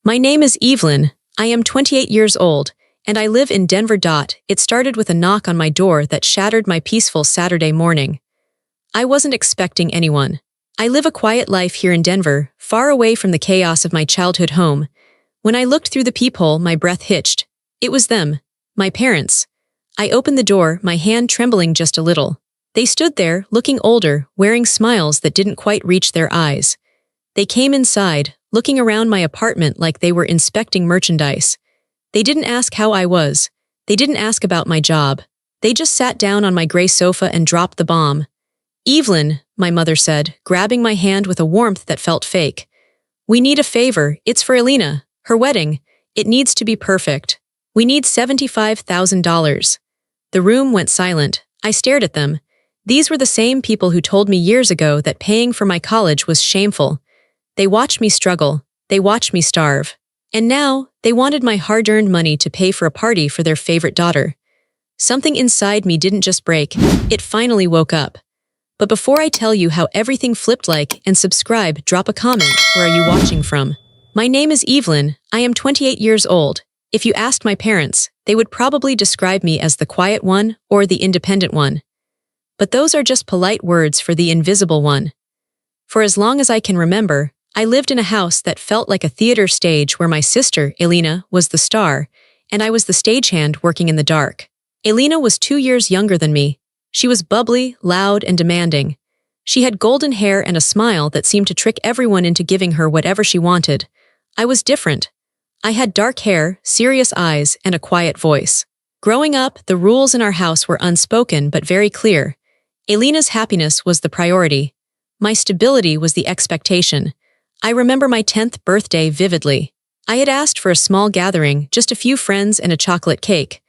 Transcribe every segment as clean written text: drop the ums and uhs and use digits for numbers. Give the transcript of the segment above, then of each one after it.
My name is Evelyn. I am 28 years old, and I live in Denver. It started with a knock on my door that shattered my peaceful Saturday morning. I wasn't expecting anyone. I live a quiet life here in Denver, far away from the chaos of my childhood home. When I looked through the peephole, my breath hitched. It was them, my parents. I opened the door, my hand trembling just a little. They stood there, looking older, wearing smiles that didn't quite reach their eyes. They came inside, looking around my apartment like they were inspecting merchandise. They didn't ask how I was. They didn't ask about my job. They just sat down on my gray sofa and dropped the bomb. "Evelyn," my mother said, grabbing my hand with a warmth that felt fake. "We need a favor. It's for Elena, her wedding. It needs to be perfect. We need $75,000. The room went silent. I stared at them. These were the same people who told me years ago that paying for my college was shameful. They watched me struggle. They watched me starve. And now, they wanted my hard-earned money to pay for a party for their favorite daughter. Something inside me didn't just break. It finally woke up. But before I tell you how everything flipped, like and subscribe, drop a comment. Where are you watching from? My name is Evelyn. I am 28 years old. If you asked my parents, they would probably describe me as the quiet one or the independent one. But those are just polite words for the invisible one. For as long as I can remember, I lived in a house that felt like a theater stage where my sister, Elena, was the star, and I was the stagehand working in the dark. Elena was 2 years younger than me. She was bubbly, loud, and demanding. She had golden hair and a smile that seemed to trick everyone into giving her whatever she wanted. I was different. I had dark hair, serious eyes, and a quiet voice. Growing up, the rules in our house were unspoken but very clear. Elena's happiness was the priority. My stability was the expectation. I remember my 10th birthday vividly. I had asked for a small gathering, just a few friends and a chocolate cake.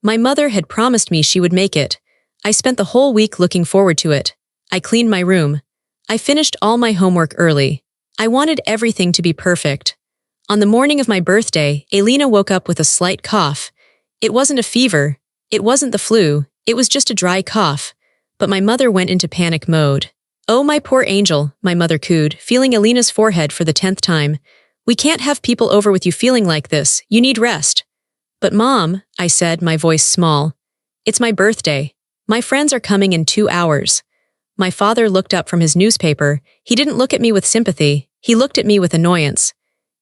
My mother had promised me she would make it. I spent the whole week looking forward to it. I cleaned my room. I finished all my homework early. I wanted everything to be perfect. On the morning of my birthday, Elena woke up with a slight cough. It wasn't a fever. It wasn't the flu. It was just a dry cough. But my mother went into panic mode. "Oh, my poor angel," my mother cooed, feeling Elena's forehead for the 10th time. "We can't have people over with you feeling like this. You need rest." "But Mom," I said, my voice small. "It's my birthday. My friends are coming in 2 hours." My father looked up from his newspaper. He didn't look at me with sympathy. He looked at me with annoyance.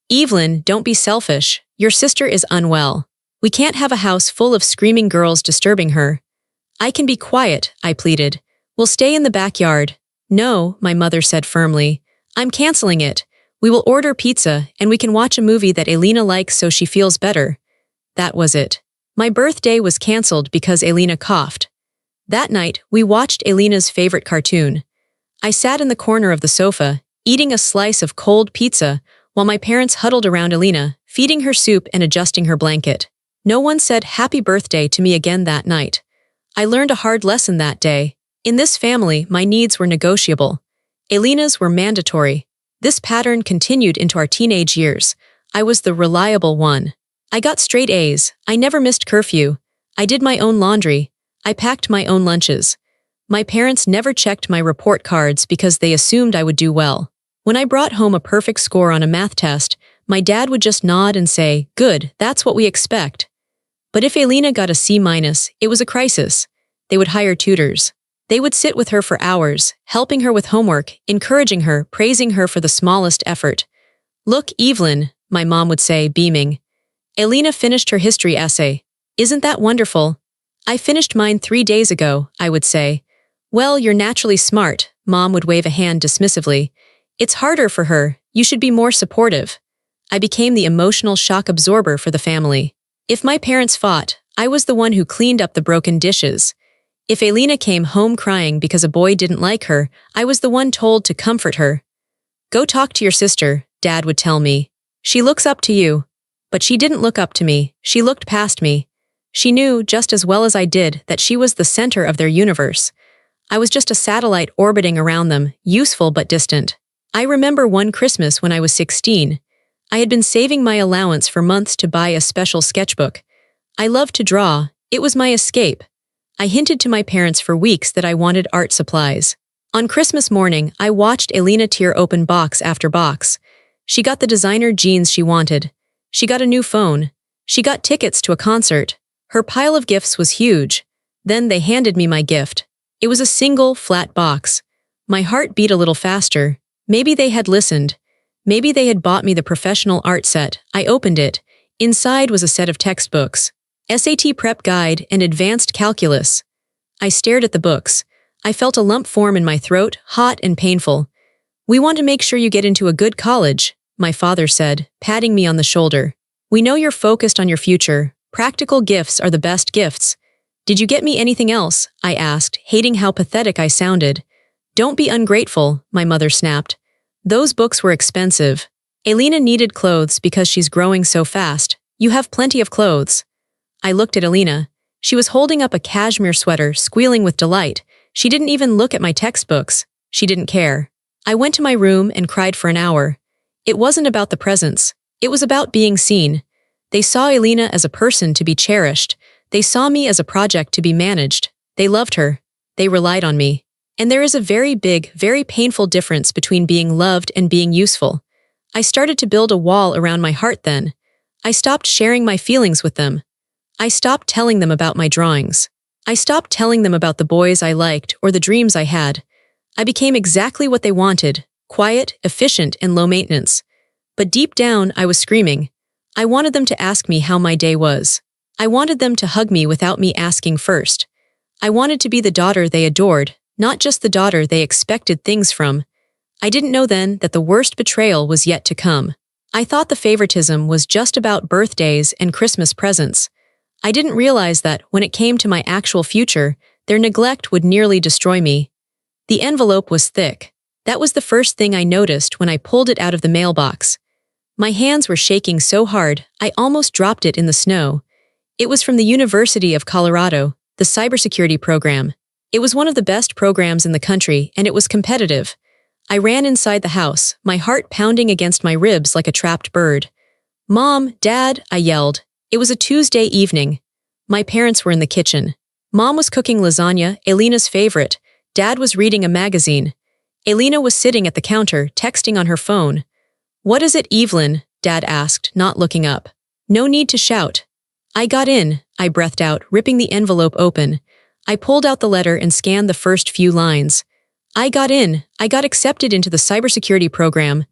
"Evelyn, don't be selfish. Your sister is unwell. We can't have a house full of screaming girls disturbing her." "I can be quiet," I pleaded. "We'll stay in the backyard." "No," my mother said firmly. "I'm canceling it. We will order pizza, and we can watch a movie that Elena likes so she feels better." That was it. My birthday was canceled because Elena coughed. That night, we watched Elena's favorite cartoon. I sat in the corner of the sofa, eating a slice of cold pizza, while my parents huddled around Elena, feeding her soup and adjusting her blanket. No one said happy birthday to me again that night. I learned a hard lesson that day. In this family, my needs were negotiable. Elena's were mandatory. This pattern continued into our teenage years. I was the reliable one. I got straight A's. I never missed curfew. I did my own laundry. I packed my own lunches. My parents never checked my report cards because they assumed I would do well. When I brought home a perfect score on a math test, my dad would just nod and say, "Good, that's what we expect." But if Elena got a C-, it was a crisis. They would hire tutors. They would sit with her for hours, helping her with homework, encouraging her, praising her for the smallest effort. "Look, Evelyn," my mom would say, beaming. "Elena finished her history essay. Isn't that wonderful?" "I finished mine 3 days ago," I would say. "Well, you're naturally smart," Mom would wave a hand dismissively. "It's harder for her. You should be more supportive." I became the emotional shock absorber for the family. If my parents fought, I was the one who cleaned up the broken dishes. If Elena came home crying because a boy didn't like her, I was the one told to comfort her. "Go talk to your sister," Dad would tell me. "She looks up to you." But she didn't look up to me. She looked past me. She knew, just as well as I did, that she was the center of their universe. I was just a satellite orbiting around them, useful but distant. I remember one Christmas when I was 16. I had been saving my allowance for months to buy a special sketchbook. I loved to draw. It was my escape. I hinted to my parents for weeks that I wanted art supplies. On Christmas morning, I watched Elena tear open box after box. She got the designer jeans she wanted. She got a new phone. She got tickets to a concert. Her pile of gifts was huge. Then they handed me my gift. It was a single, flat box. My heart beat a little faster. Maybe they had listened. Maybe they had bought me the professional art set. I opened it. Inside was a set of textbooks, SAT prep guide and advanced calculus. I stared at the books. I felt a lump form in my throat, hot and painful. "We want to make sure you get into a good college," my father said, patting me on the shoulder. "We know you're focused on your future. Practical gifts are the best gifts." "Did you get me anything else?" I asked, hating how pathetic I sounded. "Don't be ungrateful," my mother snapped. "Those books were expensive. Elena needed clothes because she's growing so fast. You have plenty of clothes." I looked at Elena. She was holding up a cashmere sweater, squealing with delight. She didn't even look at my textbooks. She didn't care. I went to my room and cried for an hour. It wasn't about the presents. It was about being seen. They saw Elena as a person to be cherished. They saw me as a project to be managed. They loved her. They relied on me. And there is a very big, very painful difference between being loved and being useful. I started to build a wall around my heart then. I stopped sharing my feelings with them. I stopped telling them about my drawings. I stopped telling them about the boys I liked or the dreams I had. I became exactly what they wanted, quiet, efficient, and low maintenance. But deep down, I was screaming. I wanted them to ask me how my day was. I wanted them to hug me without me asking first. I wanted to be the daughter they adored, not just the daughter they expected things from. I didn't know then that the worst betrayal was yet to come. I thought the favoritism was just about birthdays and Christmas presents. I didn't realize that, when it came to my actual future, their neglect would nearly destroy me. The envelope was thick. That was the first thing I noticed when I pulled it out of the mailbox. My hands were shaking so hard, I almost dropped it in the snow. It was from the University of Colorado, the cybersecurity program. It was one of the best programs in the country, and it was competitive. I ran inside the house, my heart pounding against my ribs like a trapped bird. "Mom, Dad," I yelled. It was a Tuesday evening. My parents were in the kitchen. Mom was cooking lasagna, Elena's favorite. Dad was reading a magazine. Elena was sitting at the counter, texting on her phone. "What is it, Evelyn?" Dad asked, not looking up. No need to shout. "I got in," I breathed out, ripping the envelope open. I pulled out the letter and scanned the first few lines. "I got in. I got accepted into the cybersecurity program."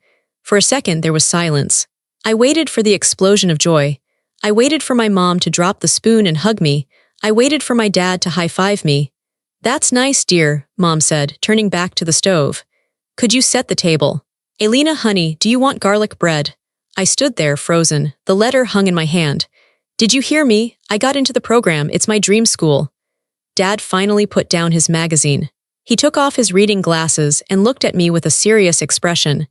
For a second, there was silence. I waited for the explosion of joy. I waited for my mom to drop the spoon and hug me. I waited for my dad to high-five me. "That's nice, dear," Mom said, turning back to the stove. "Could you set the table?" "Elena, honey, do you want garlic bread?" I stood there, frozen. The letter hung in my hand. "Did you hear me? I got into the program. It's my dream school." Dad finally put down his magazine. He took off his reading glasses and looked at me with a serious expression.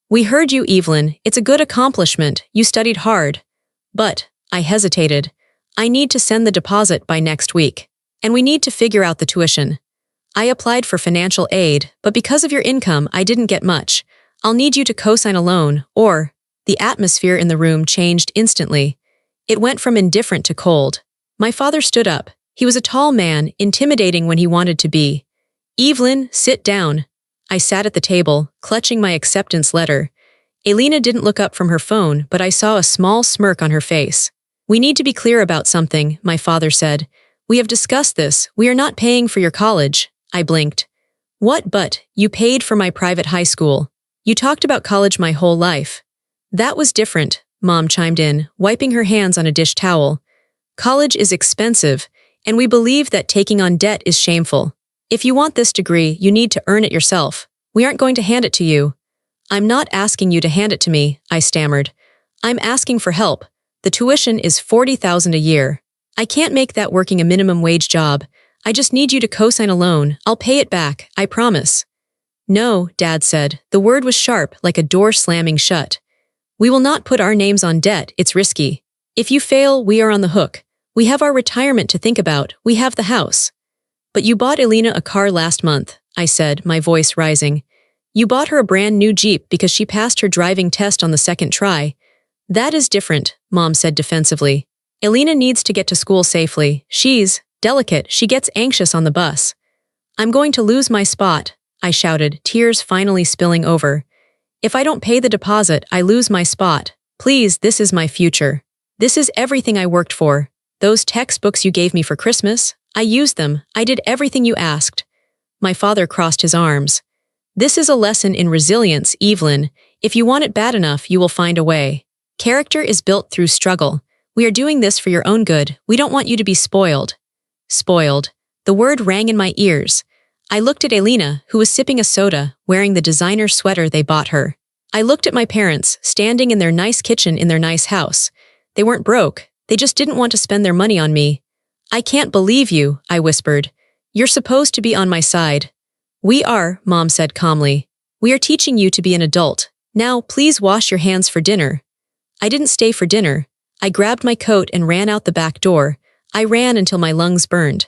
"We heard you, Evelyn. It's a good accomplishment. You studied hard." "But," I hesitated, "I need to send the deposit by next week. And we need to figure out the tuition." "I applied for financial aid, but because of your income, I didn't get much. I'll need you to co-sign a loan, or—" The atmosphere in the room changed instantly. It went from indifferent to cold. My father stood up. He was a tall man, intimidating when he wanted to be. "Evelyn, sit down." I sat at the table, clutching my acceptance letter. Elena didn't look up from her phone, but I saw a small smirk on her face. "We need to be clear about something," my father said. "We have discussed this. We are not paying for your college." I blinked. "What? But you paid for my private high school. You talked about college my whole life." "That was different," Mom chimed in, wiping her hands on a dish towel. "College is expensive, and we believe that taking on debt is shameful. If you want this degree, you need to earn it yourself. We aren't going to hand it to you." "I'm not asking you to hand it to me," I stammered. "I'm asking for help. The tuition is $40,000 a year. I can't make that working a minimum wage job. I just need you to co-sign a loan. I'll pay it back, I promise." "No," Dad said. The word was sharp, like a door slamming shut. "We will not put our names on debt. It's risky. If you fail, we are on the hook. We have our retirement to think about. We have the house." "But you bought Elena a car last month," I said, my voice rising. "You bought her a brand new Jeep because she passed her driving test on the second try." "That is different," Mom said defensively. "Elena needs to get to school safely. She's delicate. She gets anxious on the bus." "I'm going to lose my spot," I shouted, tears finally spilling over. "If I don't pay the deposit, I lose my spot." Please, this is my future. This is everything I worked for. Those textbooks you gave me for Christmas, I used them. I did everything you asked. My father crossed his arms. This is a lesson in resilience, Evelyn. If you want it bad enough, you will find a way. Character is built through struggle. We are doing this for your own good. We don't want you to be spoiled. Spoiled. The word rang in my ears. I looked at Elena, who was sipping a soda, wearing the designer sweater they bought her. I looked at my parents, standing in their nice kitchen in their nice house. They weren't broke. They just didn't want to spend their money on me. I can't believe you, I whispered. You're supposed to be on my side. We are, Mom said calmly. We are teaching you to be an adult. Now, please wash your hands for dinner. I didn't stay for dinner. I grabbed my coat and ran out the back door. I ran until my lungs burned.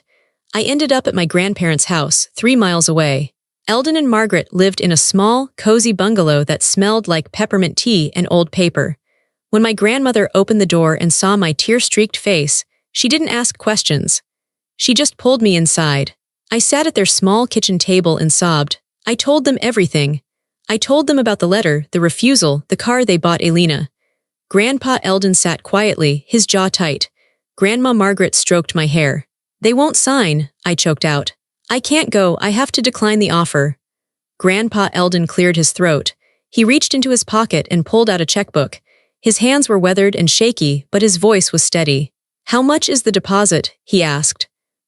I ended up at my grandparents' house, 3 miles away. Eldon and Margaret lived in a small, cozy bungalow that smelled like peppermint tea and old paper. When my grandmother opened the door and saw my tear-streaked face, she didn't ask questions. She just pulled me inside. I sat at their small kitchen table and sobbed. I told them everything. I told them about the letter, the refusal, the car they bought Elena. Grandpa Eldon sat quietly, his jaw tight. Grandma Margaret stroked my hair. They won't sign, I choked out. I can't go, I have to decline the offer. Grandpa Eldon cleared his throat. He reached into his pocket and pulled out a checkbook. His hands were weathered and shaky, but his voice was steady. How much is the deposit? He asked.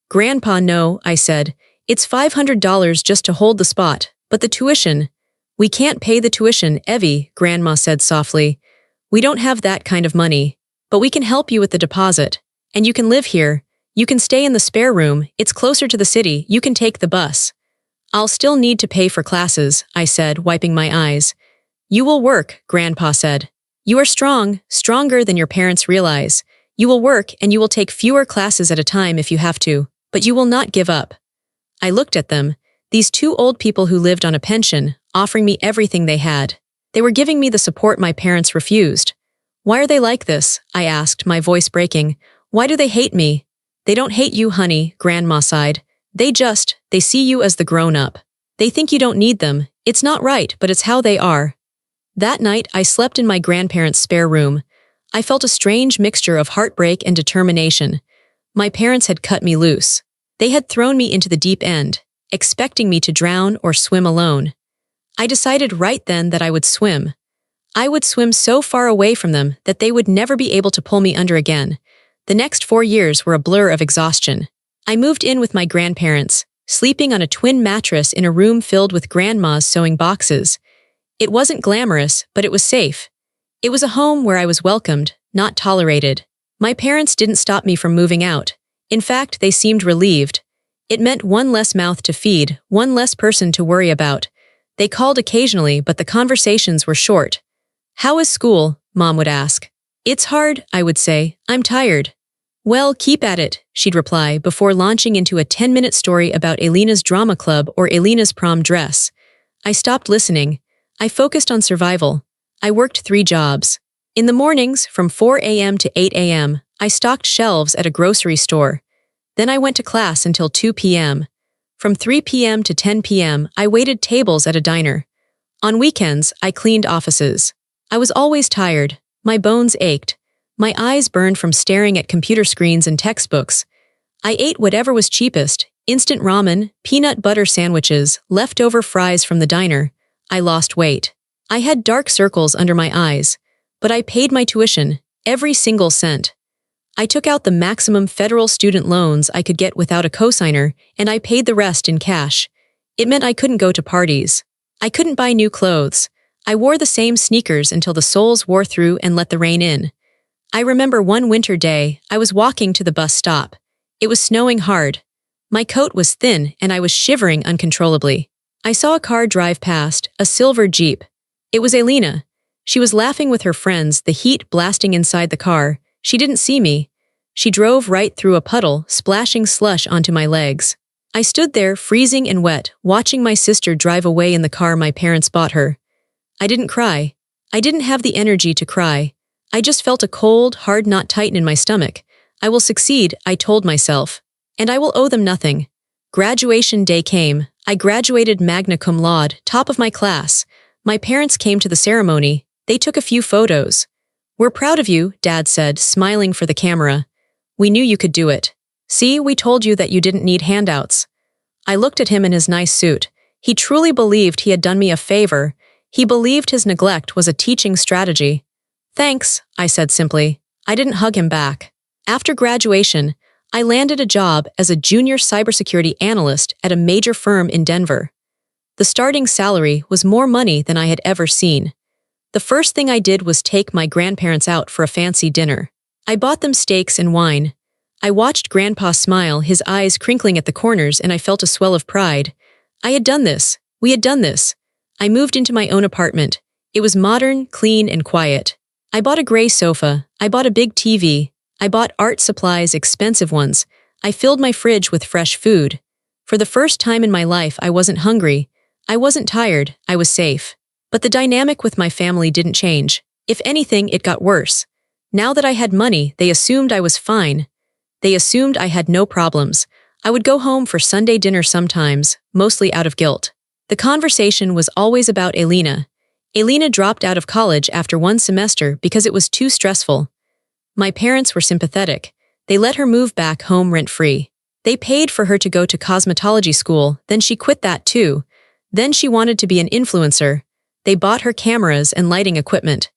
Grandpa, no, I said. It's $500 just to hold the spot, but the tuition. We can't pay the tuition, Evie, Grandma said softly. We don't have that kind of money, but we can help you with the deposit. And you can live here. You can stay in the spare room, it's closer to the city, you can take the bus. I'll still need to pay for classes, I said, wiping my eyes. You will work, Grandpa said. You are strong, stronger than your parents realize. You will work and you will take fewer classes at a time if you have to, but you will not give up. I looked at them, these 2 old people who lived on a pension, offering me everything they had. They were giving me the support my parents refused. Why are they like this? I asked, my voice breaking. Why do they hate me? They don't hate you, honey, Grandma sighed. They see you as the grown-up. They think you don't need them. It's not right, but it's how they are. That night, I slept in my grandparents' spare room. I felt a strange mixture of heartbreak and determination. My parents had cut me loose. They had thrown me into the deep end, expecting me to drown or swim alone. I decided right then that I would swim. I would swim so far away from them that they would never be able to pull me under again. The next 4 years were a blur of exhaustion. I moved in with my grandparents, sleeping on a twin mattress in a room filled with Grandma's sewing boxes. It wasn't glamorous, but it was safe. It was a home where I was welcomed, not tolerated. My parents didn't stop me from moving out. In fact, they seemed relieved. It meant one less mouth to feed, one less person to worry about. They called occasionally, but the conversations were short. How is school? Mom would ask. It's hard, I would say. I'm tired. Well, keep at it, she'd reply before launching into a 10-minute story about Elena's drama club or Elena's prom dress. I stopped listening. I focused on survival. I worked 3 jobs. In the mornings, from 4 a.m. to 8 a.m., I stocked shelves at a grocery store. Then I went to class until 2 p.m. From 3 p.m. to 10 p.m., I waited tables at a diner. On weekends, I cleaned offices. I was always tired. My bones ached. My eyes burned from staring at computer screens and textbooks. I ate whatever was cheapest, instant ramen, peanut butter sandwiches, leftover fries from the diner. I lost weight. I had dark circles under my eyes, but I paid my tuition, every single cent. I took out the maximum federal student loans I could get without a cosigner, and I paid the rest in cash. It meant I couldn't go to parties. I couldn't buy new clothes. I wore the same sneakers until the soles wore through and let the rain in. I remember one winter day, I was walking to the bus stop. It was snowing hard. My coat was thin and I was shivering uncontrollably. I saw a car drive past, a silver Jeep. It was Elena. She was laughing with her friends, the heat blasting inside the car. She didn't see me. She drove right through a puddle, splashing slush onto my legs. I stood there, freezing and wet, watching my sister drive away in the car my parents bought her. I didn't cry. I didn't have the energy to cry. I just felt a cold, hard knot tighten in my stomach. I will succeed, I told myself. And I will owe them nothing. Graduation day came. I graduated magna cum laude, top of my class. My parents came to the ceremony. They took a few photos. We're proud of you, Dad said, smiling for the camera. We knew you could do it. See, we told you that you didn't need handouts. I looked at him in his nice suit. He truly believed he had done me a favor. He believed his neglect was a teaching strategy. Thanks, I said simply. I didn't hug him back. After graduation, I landed a job as a junior cybersecurity analyst at a major firm in Denver. The starting salary was more money than I had ever seen. The first thing I did was take my grandparents out for a fancy dinner. I bought them steaks and wine. I watched Grandpa smile, his eyes crinkling at the corners, and I felt a swell of pride. I had done this. We had done this. I moved into my own apartment. It was modern, clean, and quiet. I bought a gray sofa. I bought a big TV. I bought art supplies, expensive ones. I filled my fridge with fresh food. For the first time in my life, I wasn't hungry. I wasn't tired. I was safe. But the dynamic with my family didn't change. If anything, it got worse. Now that I had money, they assumed I was fine. They assumed I had no problems. I would go home for Sunday dinner sometimes, mostly out of guilt. The conversation was always about Elena. Elena dropped out of college after one semester because it was too stressful. My parents were sympathetic. They let her move back home rent-free. They paid for her to go to cosmetology school, then she quit that too. Then she wanted to be an influencer. They bought her cameras and lighting equipment.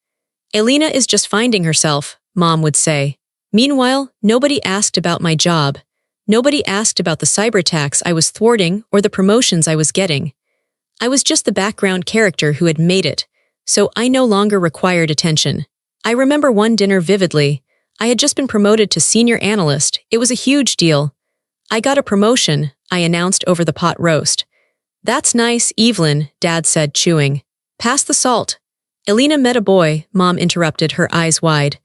Elena is just finding herself, Mom would say. Meanwhile, nobody asked about my job. Nobody asked about the cyber attacks I was thwarting or the promotions I was getting. I was just the background character who had made it, so I no longer required attention. I remember one dinner vividly. I had just been promoted to senior analyst. It was a huge deal. I got a promotion, I announced over the pot roast. That's nice, Evelyn, Dad said, chewing. Pass the salt. Elena met a boy, Mom interrupted, her eyes wide.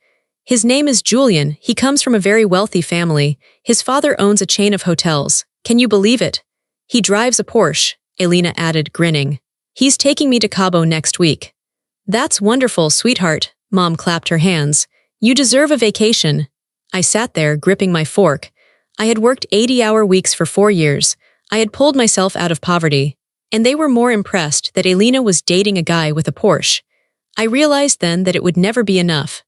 His name is Julian. He comes from a very wealthy family. His father owns a chain of hotels. Can you believe it? He drives a Porsche, Elena added, grinning. He's taking me to Cabo next week. That's wonderful, sweetheart, Mom clapped her hands. You deserve a vacation. I sat there, gripping my fork. I had worked 80-hour weeks for 4 years. I had pulled myself out of poverty. And they were more impressed that Elena was dating a guy with a Porsche. I realized then that it would never be enough.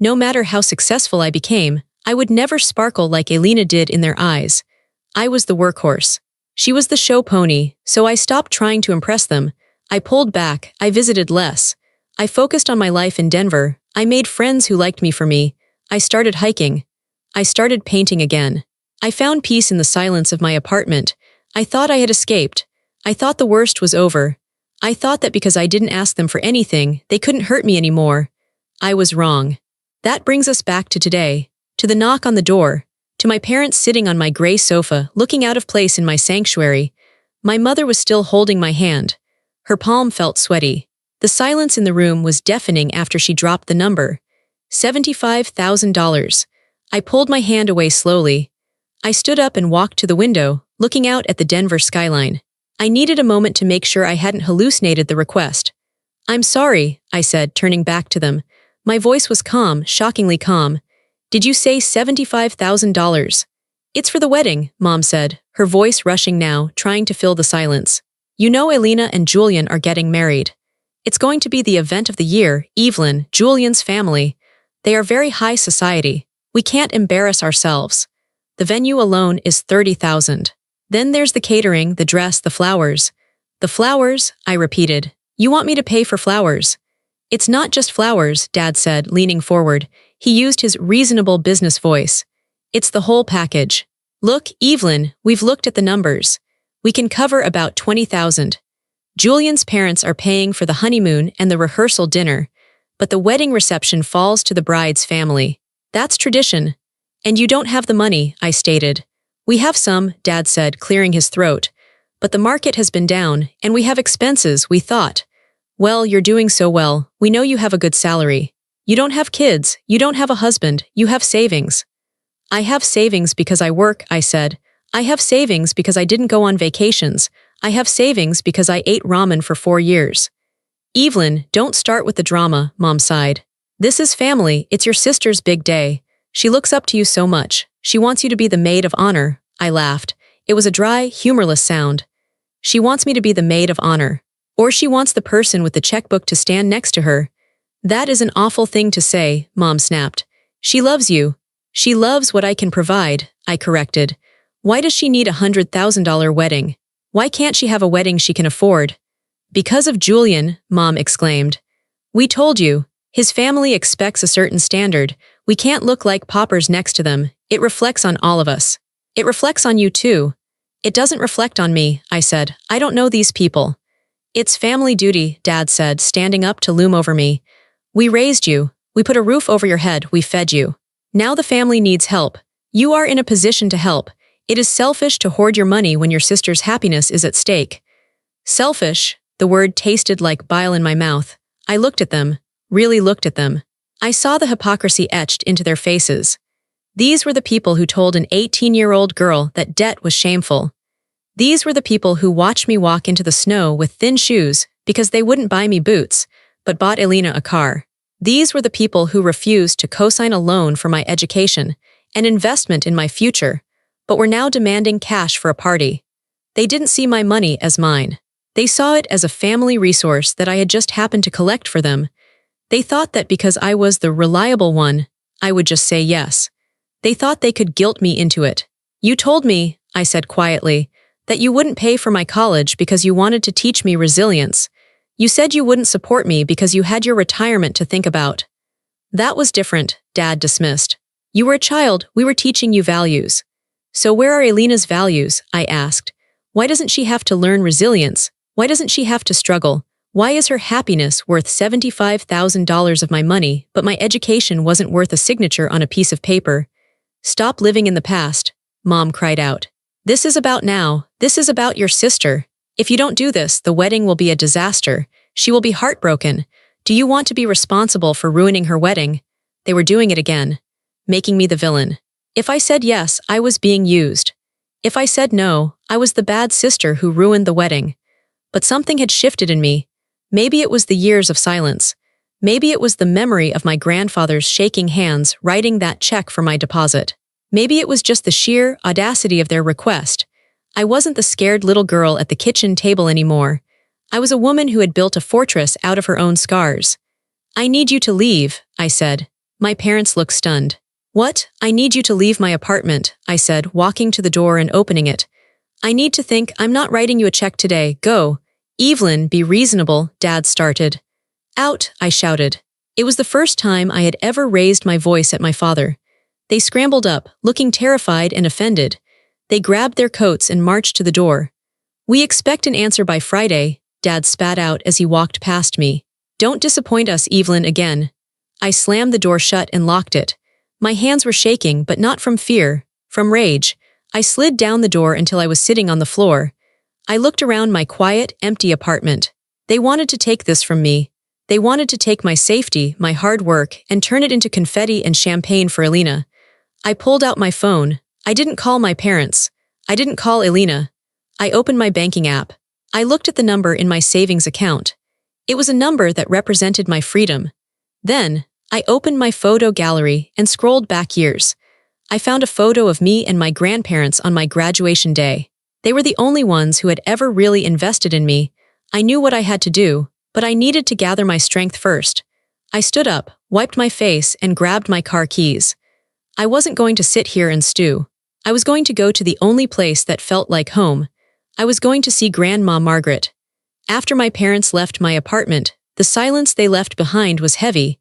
No matter how successful I became, I would never sparkle like Elena did in their eyes. I was the workhorse. She was the show pony, so I stopped trying to impress them. I pulled back. I visited less. I focused on my life in Denver. I made friends who liked me for me. I started hiking. I started painting again. I found peace in the silence of my apartment. I thought I had escaped. I thought the worst was over. I thought that because I didn't ask them for anything, they couldn't hurt me anymore. I was wrong. That brings us back to today, to the knock on the door, to my parents sitting on my gray sofa, looking out of place in my sanctuary. My mother was still holding my hand. Her palm felt sweaty. The silence in the room was deafening after she dropped the number. $75,000. I pulled my hand away slowly. I stood up and walked to the window, looking out at the Denver skyline. I needed a moment to make sure I hadn't hallucinated the request. I'm sorry, I said, turning back to them. My voice was calm, shockingly calm. Did you say $75,000? It's for the wedding, Mom said, her voice rushing now, trying to fill the silence. You know Elena and Julian are getting married. It's going to be the event of the year, Evelyn, Julian's family. They are very high society. We can't embarrass ourselves. The venue alone is $30,000. Then there's the catering, the dress, the flowers. The flowers, I repeated. You want me to pay for flowers? It's not just flowers, Dad said, leaning forward. He used his reasonable business voice. It's the whole package. Look, Evelyn, we've looked at the numbers. We can cover about $20,000. Julian's parents are paying for the honeymoon and the rehearsal dinner, but the wedding reception falls to the bride's family. That's tradition. And you don't have the money, I stated. We have some, Dad said, clearing his throat. But the market has been down, and we have expenses, we thought. Well, you're doing so well. We know you have a good salary. You don't have kids. You don't have a husband. You have savings. I have savings because I work, I said. I have savings because I didn't go on vacations. I have savings because I ate ramen for 4 years. Evelyn, don't start with the drama, Mom sighed. This is family. It's your sister's big day. She looks up to you so much. She wants you to be the maid of honor. I laughed. It was a dry, humorless sound. She wants me to be the maid of honor. Or she wants the person with the checkbook to stand next to her. That is an awful thing to say, Mom snapped. She loves you. She loves what I can provide, I corrected. Why does she need $100,000 wedding? Why can't she have a wedding she can afford? Because of Julian, Mom exclaimed. We told you. His family expects a certain standard. We can't look like paupers next to them. It reflects on all of us. It reflects on you too. It doesn't reflect on me, I said. I don't know these people. It's family duty, Dad said, standing up to loom over me. We raised you. We put a roof over your head. We fed you. Now the family needs help. You are in a position to help. It is selfish to hoard your money when your sister's happiness is at stake. Selfish, the word tasted like bile in my mouth. I looked at them, really looked at them. I saw the hypocrisy etched into their faces. These were the people who told an 18-year-old girl that debt was shameful. These were the people who watched me walk into the snow with thin shoes because they wouldn't buy me boots, but bought Elena a car. These were the people who refused to co-sign a loan for my education, an investment in my future, but were now demanding cash for a party. They didn't see my money as mine. They saw it as a family resource that I had just happened to collect for them. They thought that because I was the reliable one, I would just say yes. They thought they could guilt me into it. You told me, I said quietly, that you wouldn't pay for my college because you wanted to teach me resilience. You said you wouldn't support me because you had your retirement to think about. That was different, Dad dismissed. You were a child, we were teaching you values. So where are Elena's values? I asked. Why doesn't she have to learn resilience? Why doesn't she have to struggle? Why is her happiness worth $75,000 of my money, but my education wasn't worth a signature on a piece of paper? Stop living in the past, Mom cried out. This is about now. This is about your sister. If you don't do this, the wedding will be a disaster. She will be heartbroken. Do you want to be responsible for ruining her wedding? They were doing it again, making me the villain. If I said yes, I was being used. If I said no, I was the bad sister who ruined the wedding. But something had shifted in me. Maybe it was the years of silence. Maybe it was the memory of my grandfather's shaking hands writing that check for my deposit. Maybe it was just the sheer audacity of their request. I wasn't the scared little girl at the kitchen table anymore. I was a woman who had built a fortress out of her own scars. I need you to leave, I said. My parents looked stunned. What? I need you to leave my apartment, I said, walking to the door and opening it. I need to think. I'm not writing you a check today. Go. Evelyn, be reasonable, Dad started. Out, I shouted. It was the first time I had ever raised my voice at my father. They scrambled up, looking terrified and offended. They grabbed their coats and marched to the door. We expect an answer by Friday, Dad spat out as he walked past me. Don't disappoint us, Evelyn, again. I slammed the door shut and locked it. My hands were shaking, but not from fear, from rage. I slid down the door until I was sitting on the floor. I looked around my quiet, empty apartment. They wanted to take this from me. They wanted to take my safety, my hard work, and turn it into confetti and champagne for Elena. I pulled out my phone. I didn't call my parents. I didn't call Elena. I opened my banking app. I looked at the number in my savings account. It was a number that represented my freedom. Then, I opened my photo gallery and scrolled back years. I found a photo of me and my grandparents on my graduation day. They were the only ones who had ever really invested in me. I knew what I had to do, but I needed to gather my strength first. I stood up, wiped my face, and grabbed my car keys. I wasn't going to sit here and stew. I was going to go to the only place that felt like home. I was going to see Grandma Margaret. After my parents left my apartment, the silence they left behind was heavy.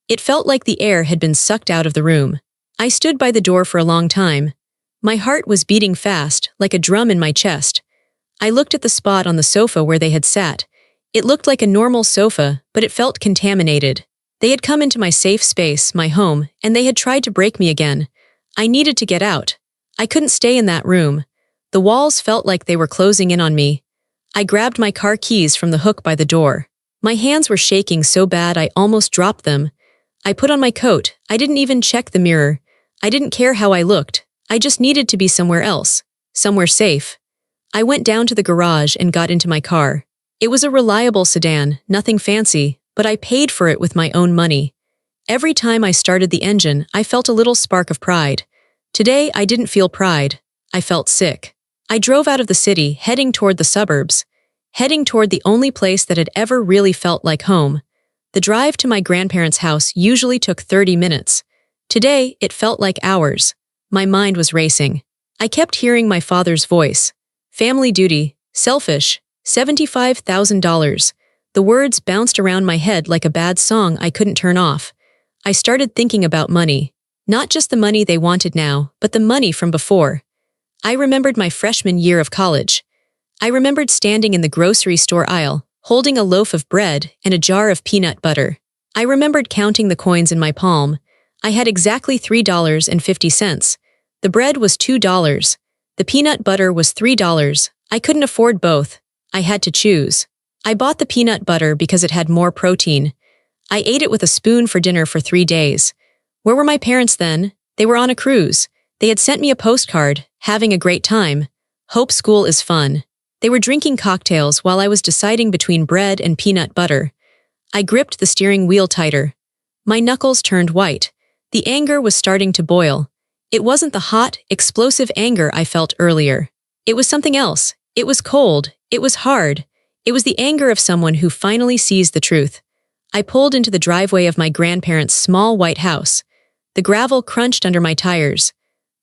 It felt like the air had been sucked out of the room. I stood by the door for a long time. My heart was beating fast, like a drum in my chest. I looked at the spot on the sofa where they had sat. It looked like a normal sofa, but it felt contaminated. They had come into my safe space, my home, and they had tried to break me again. I needed to get out. I couldn't stay in that room. The walls felt like they were closing in on me. I grabbed my car keys from the hook by the door. My hands were shaking so bad I almost dropped them. I put on my coat. I didn't even check the mirror. I didn't care how I looked. I just needed to be somewhere else, somewhere safe. I went down to the garage and got into my car. It was a reliable sedan, nothing fancy, but I paid for it with my own money. Every time I started the engine, I felt a little spark of pride. Today, I didn't feel pride. I felt sick. I drove out of the city, heading toward the suburbs, heading toward the only place that had ever really felt like home. The drive to my grandparents' house usually took 30 minutes. Today, it felt like hours. My mind was racing. I kept hearing my father's voice. Family duty, selfish, $75,000. The words bounced around my head like a bad song I couldn't turn off. I started thinking about money. Not just the money they wanted now, but the money from before. I remembered my freshman year of college. I remembered standing in the grocery store aisle, holding a loaf of bread and a jar of peanut butter. I remembered counting the coins in my palm. I had exactly $3.50. The bread was $2. The peanut butter was $3. I couldn't afford both. I had to choose. I bought the peanut butter because it had more protein. I ate it with a spoon for dinner for 3 days. Where were my parents then? They were on a cruise. They had sent me a postcard, having a great time. Hope school is fun. They were drinking cocktails while I was deciding between bread and peanut butter. I gripped the steering wheel tighter. My knuckles turned white. The anger was starting to boil. It wasn't the hot, explosive anger I felt earlier. It was something else. It was cold. It was hard. It was the anger of someone who finally sees the truth. I pulled into the driveway of my grandparents' small white house. The gravel crunched under my tires.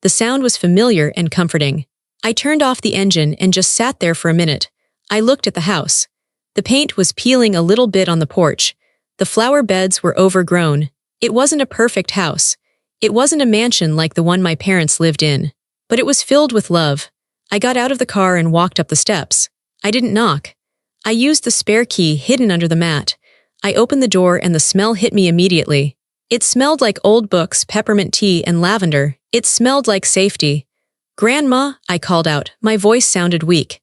The sound was familiar and comforting. I turned off the engine and just sat there for a minute. I looked at the house. The paint was peeling a little bit on the porch. The flower beds were overgrown. It wasn't a perfect house. It wasn't a mansion like the one my parents lived in. But it was filled with love. I got out of the car and walked up the steps. I didn't knock. I used the spare key hidden under the mat. I opened the door and the smell hit me immediately. It smelled like old books, peppermint tea, and lavender. It smelled like safety. "Grandma," I called out. My voice sounded weak.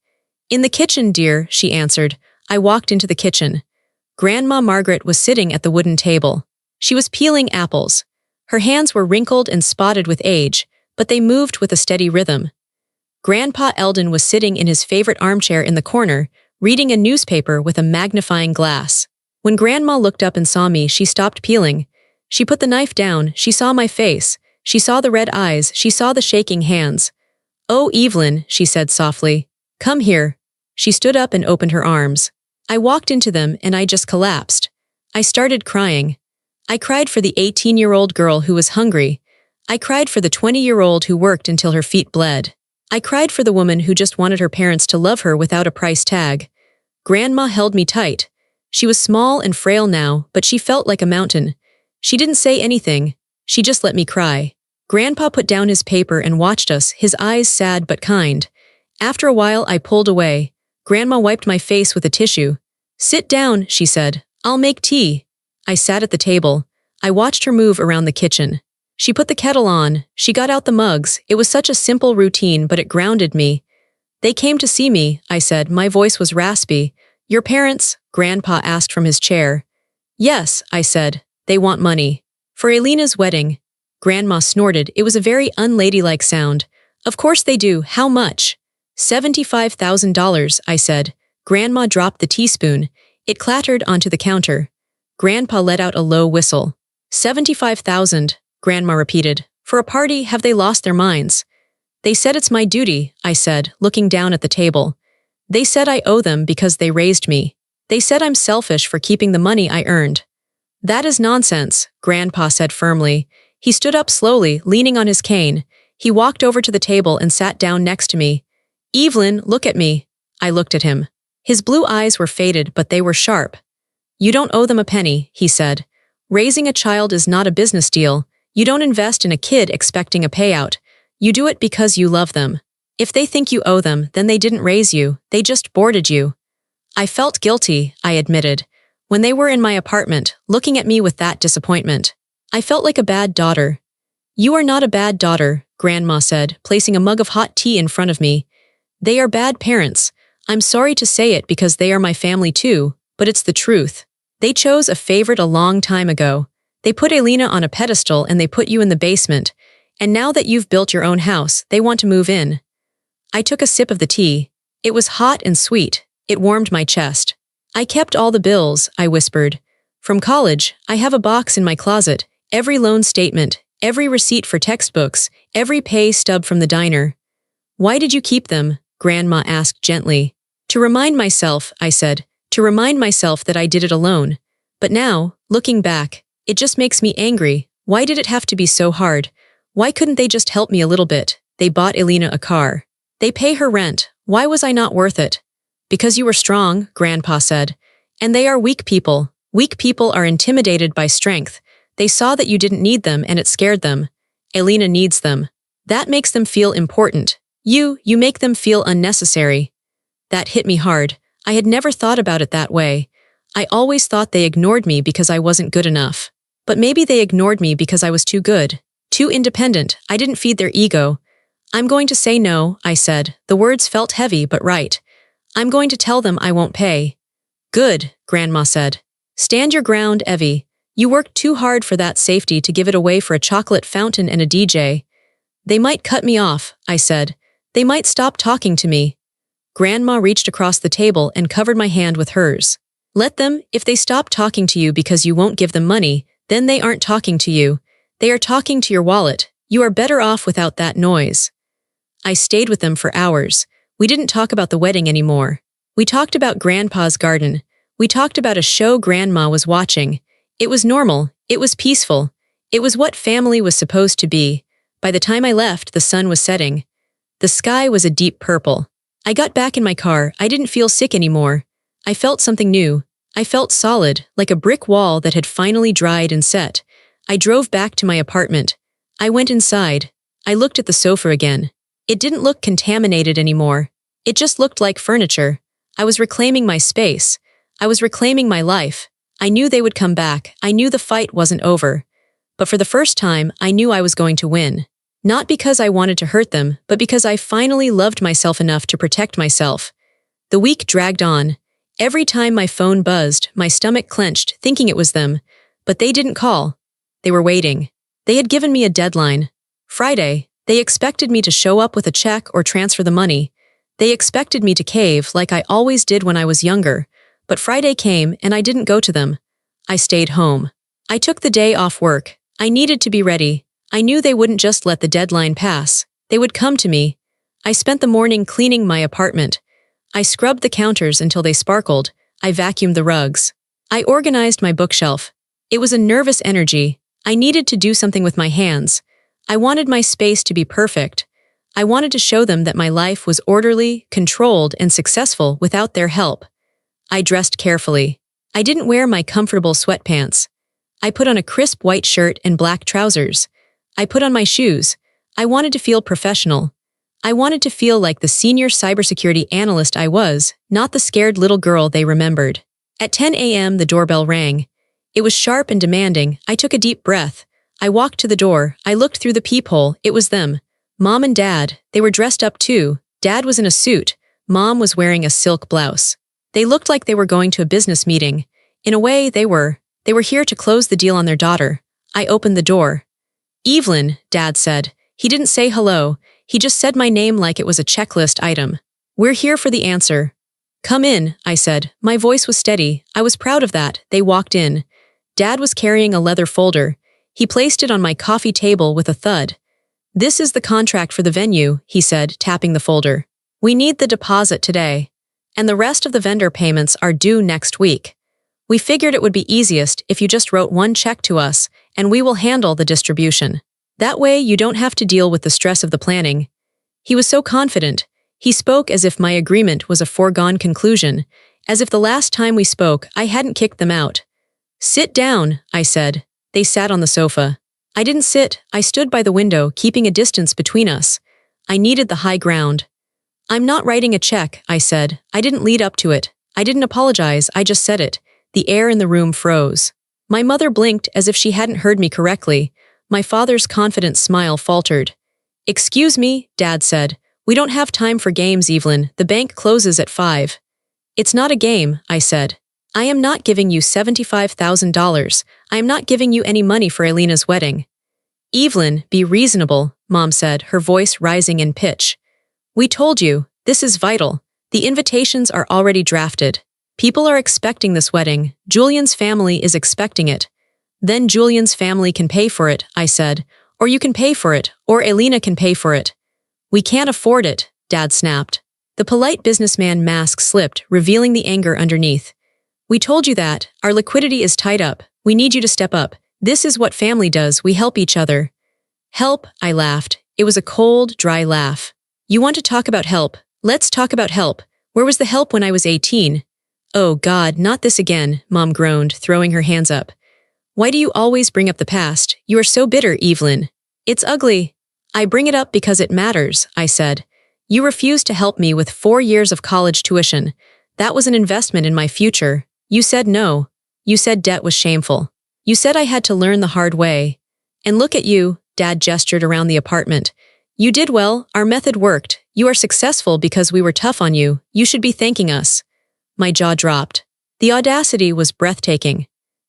"In the kitchen, dear," she answered. I walked into the kitchen. Grandma Margaret was sitting at the wooden table. She was peeling apples. Her hands were wrinkled and spotted with age, but they moved with a steady rhythm. Grandpa Eldon was sitting in his favorite armchair in the corner, reading a newspaper with a magnifying glass. When Grandma looked up and saw me, she stopped peeling. She put the knife down. She saw my face. She saw the red eyes. She saw the shaking hands. "Oh, Evelyn," she said softly. "Come here." She stood up and opened her arms. I walked into them and I just collapsed. I started crying. I cried for the 18-year-old girl who was hungry. I cried for the 20-year-old who worked until her feet bled. I cried for the woman who just wanted her parents to love her without a price tag. Grandma held me tight. She was small and frail now, but she felt like a mountain. She didn't say anything. She just let me cry. Grandpa put down his paper and watched us, his eyes sad but kind. After a while, I pulled away. Grandma wiped my face with a tissue. "Sit down," she said. "I'll make tea." I sat at the table. I watched her move around the kitchen. She put the kettle on. She got out the mugs. It was such a simple routine, but it grounded me. "They came to see me," I said. My voice was raspy. "Your parents?" Grandpa asked from his chair. "Yes," I said. "They want money. For Elena's wedding." Grandma snorted. It was a very unladylike sound. "Of course they do. How much?" $75,000, I said. Grandma dropped the teaspoon. It clattered onto the counter. Grandpa let out a low whistle. $75,000, Grandma repeated. "For a party, have they lost their minds?" "They said it's my duty," I said, looking down at the table. "They said I owe them because they raised me. They said I'm selfish for keeping the money I earned." "That is nonsense," Grandpa said firmly. He stood up slowly, leaning on his cane. He walked over to the table and sat down next to me. "Evelyn, look at me." I looked at him. His blue eyes were faded, but they were sharp. "You don't owe them a penny," he said. "Raising a child is not a business deal. You don't invest in a kid expecting a payout. You do it because you love them. If they think you owe them, then they didn't raise you, they just boarded you." I felt guilty, I admitted. When they were in my apartment, looking at me with that disappointment, I felt like a bad daughter. "You are not a bad daughter," Grandma said, placing a mug of hot tea in front of me. "They are bad parents. I'm sorry to say it because they are my family too, but it's the truth. They chose a favorite a long time ago. They put Elena on a pedestal and they put you in the basement. And now that you've built your own house, they want to move in." I took a sip of the tea. It was hot and sweet. It warmed my chest. "I kept all the bills," I whispered. "From college, I have a box in my closet. Every loan statement, every receipt for textbooks, every pay stub from the diner." "Why did you keep them?" Grandma asked gently. "To remind myself," I said. "To remind myself that I did it alone. But now, looking back, it just makes me angry. Why did it have to be so hard? Why couldn't they just help me a little bit? They bought Elena a car. They pay her rent. Why was I not worth it? Because you were strong, Grandpa said. And they are weak people. Weak people are intimidated by strength. They saw that you didn't need them and it scared them. Elena needs them. That makes them feel important. You make them feel unnecessary. That hit me hard. I had never thought about it that way. I always thought they ignored me because I wasn't good enough. But maybe they ignored me because I was too good, too independent. I didn't feed their ego. I'm going to say no, I said. The words felt heavy but right. I'm going to tell them I won't pay. Good, Grandma said. Stand your ground, Evie. You worked too hard for that safety to give it away for a chocolate fountain and a DJ. They might cut me off, I said. They might stop talking to me. Grandma reached across the table and covered my hand with hers. Let them. If they stop talking to you because you won't give them money, then they aren't talking to you. They are talking to your wallet. You are better off without that noise. I stayed with them for hours. We didn't talk about the wedding anymore. We talked about Grandpa's garden. We talked about a show Grandma was watching. It was normal. It was peaceful. It was what family was supposed to be. By the time I left, the sun was setting. The sky was a deep purple. I got back in my car. I didn't feel sick anymore. I felt something new. I felt solid, like a brick wall that had finally dried and set. I drove back to my apartment. I went inside. I looked at the sofa again. It didn't look contaminated anymore. It just looked like furniture. I was reclaiming my space. I was reclaiming my life. I knew they would come back. I knew the fight wasn't over. But for the first time, I knew I was going to win. Not because I wanted to hurt them, but because I finally loved myself enough to protect myself. The week dragged on. Every time my phone buzzed, my stomach clenched, thinking it was them. But they didn't call. They were waiting. They had given me a deadline. Friday. They expected me to show up with a check or transfer the money. They expected me to cave like I always did when I was younger. But Friday came and I didn't go to them. I stayed home. I took the day off work. I needed to be ready. I knew they wouldn't just let the deadline pass. They would come to me. I spent the morning cleaning my apartment. I scrubbed the counters until they sparkled. I vacuumed the rugs. I organized my bookshelf. It was a nervous energy. I needed to do something with my hands. I wanted my space to be perfect. I wanted to show them that my life was orderly, controlled, and successful without their help. I dressed carefully. I didn't wear my comfortable sweatpants. I put on a crisp white shirt and black trousers. I put on my shoes. I wanted to feel professional. I wanted to feel like the senior cybersecurity analyst I was, not the scared little girl they remembered. At 10 a.m., the doorbell rang. It was sharp and demanding. I took a deep breath. I walked to the door. I looked through the peephole. It was them. Mom and Dad. They were dressed up too. Dad was in a suit. Mom was wearing a silk blouse. They looked like they were going to a business meeting. In a way, they were. They were here to close the deal on their daughter. I opened the door. Evelyn, Dad said. He didn't say hello. He just said my name like it was a checklist item. We're here for the answer. Come in, I said. My voice was steady. I was proud of that. They walked in. Dad was carrying a leather folder. He placed it on my coffee table with a thud. This is the contract for the venue, he said, tapping the folder. We need the deposit today. And the rest of the vendor payments are due next week. We figured it would be easiest if you just wrote one check to us, and we will handle the distribution. That way you don't have to deal with the stress of the planning. He was so confident. He spoke as if my agreement was a foregone conclusion, as if the last time we spoke I hadn't kicked them out. Sit down, I said. They sat on the sofa. I didn't sit. I stood by the window, keeping a distance between us. I needed the high ground. I'm not writing a check, I said. I didn't lead up to it. I didn't apologize, I just said it. The air in the room froze. My mother blinked as if she hadn't heard me correctly. My father's confident smile faltered. Excuse me, Dad said. We don't have time for games, Evelyn. The bank closes at 5. It's not a game, I said. I am not giving you $75,000. I am not giving you any money for Elena's wedding. Evelyn, be reasonable, Mom said, her voice rising in pitch. We told you, this is vital. The invitations are already drafted. People are expecting this wedding. Julian's family is expecting it. Then Julian's family can pay for it, I said. Or you can pay for it, or Elena can pay for it. We can't afford it, Dad snapped. The polite businessman mask slipped, revealing the anger underneath. We told you that. Our liquidity is tied up. We need you to step up. This is what family does. We help each other. Help, I laughed. It was a cold, dry laugh. You want to talk about help? Let's talk about help. Where was the help when I was 18? Oh God, not this again, Mom groaned, throwing her hands up. Why do you always bring up the past? You are so bitter, Evelyn. It's ugly. I bring it up because it matters, I said. You refused to help me with 4 years of college tuition. That was an investment in my future. You said no. You said debt was shameful. You said I had to learn the hard way. And look at you, Dad gestured around the apartment. You did well, our method worked. You are successful because we were tough on you. You should be thanking us. My jaw dropped. The audacity was breathtaking.